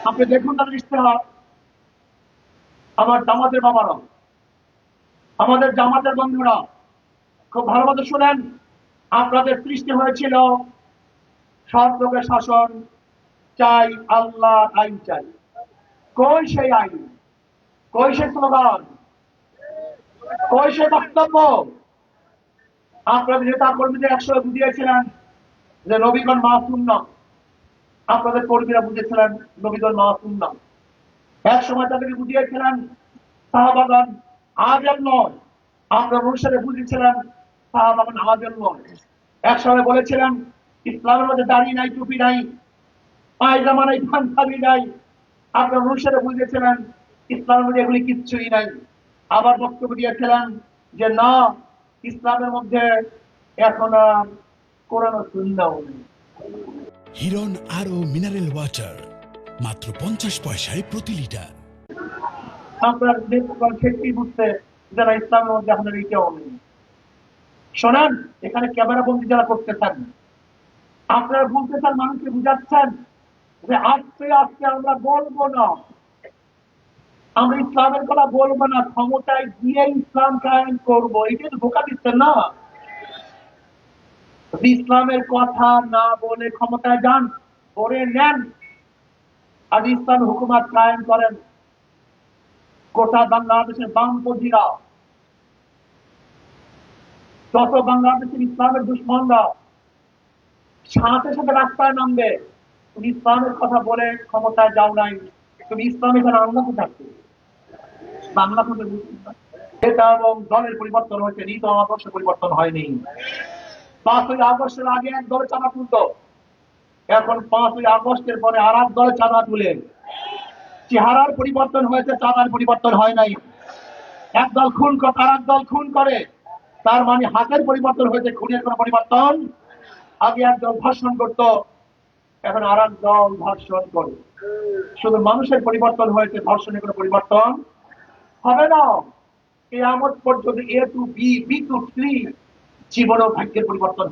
আপনি দেখুন তাদের ইশতেহার। আমার জামাতের বাবারা, আমাদের জামাতের বন্ধুরা খুব ভালোভাবে শুনেন। আপনাদের সৃষ্টি হয়েছিল সৎ লোকের শাসন চাই, আল্লাহ আইন চাই। কই সেই আইন, কই সেই স্লোগান, কই সেই বক্তব্য? আপনাদের নেতা কর্মীদের একসঙ্গে বুঝিয়েছিলেন যে নবীগণ মাসুম না। আপনাদের কর্মীরা বুঝেছিলেন নবীগণ মাসুম না। এক সময় তাদেরকে বুঝিয়েছিলেন সাহাবাগণ আজের নয়। আপনার অনুসারে বুঝেছিলেন সাহাবাগণ আজের নয়। এক সময় বলেছিলেন ইসলামের মধ্যে দাড়ি নাই, টুপি নাই, পায়জামা নাই, পাঞ্জাবি নাই। আপনার অনুসারে বুঝেছিলেন ইসলামের মধ্যে এগুলি কিচ্ছুই নাই। আবার বক্তব্য দিয়েছিলেন যে না, ইসলামের মধ্যে এখন আর কোরআন ও সুন্নাহও নেই। হিরন আরো মিনারেল ওয়াটার মাত্র 50 পয়সায় প্রতি লিটার। আপনার ক্ষেত্রেই বুঝতে যারা ইসলামের মধ্যে আপনার এইটাও নেই। শোনেন, এখানে ক্যামেরা বন্দি যারা করতে চান, আপনারা বলতে চান, মানুষকে বুঝাচ্ছেন যে আজকে আজকে আমরা বলবো না, আমরা ইসলামের কথা বলবো না, ক্ষমতায় গিয়ে ইসলাম কায়েম করবো। এটাই তো ধোকা দিচ্ছেন না। যদি ইসলামের কথা না বলে ক্ষমতায় যান, করে নেন, আর ইসলাম হুকুমাত কায়েম করেন, গোটা বাংলাদেশের বামপন্থীরা, যত বাংলাদেশের ইসলামের দুশ্মনরা সাথে সাথে রাস্তায় নামবে। তুমি ইসলামের কথা বলে ক্ষমতায় যাও নাই, তুমি ইসলাম এখানে আল্লাহ থাকবে, বাংলা থেকে এটা এবং দলের পরিবর্তন হয়েছে, নীত আদর্শ পরিবর্তন হয়নি। 5ই আগস্টের আগে এক দলে চাঁদা তুলত, এখন 5ই আগস্টের পরে আর এক দলে চাঁদা তুলে চেহারার পরিবর্তন হয়েছে, চাঁদার পরিবর্তন হয় নাই। এক দল খুন করে আর এক দল খুন করে, তার মানে হাতের পরিবর্তন হয়েছে, খুনের কোনো পরিবর্তন। আগে এক দল ধর্ষণ করতো, এখন আর এক দল ধর্ষণ করে। শুধু মানুষের পরিবর্তন হয়েছে, ধর্ষণের কোনো পরিবর্তন হবে না। কিয়ামত পর্যন্ত A to B, B to C জীবন ও ভাগ্যের পরিবর্তন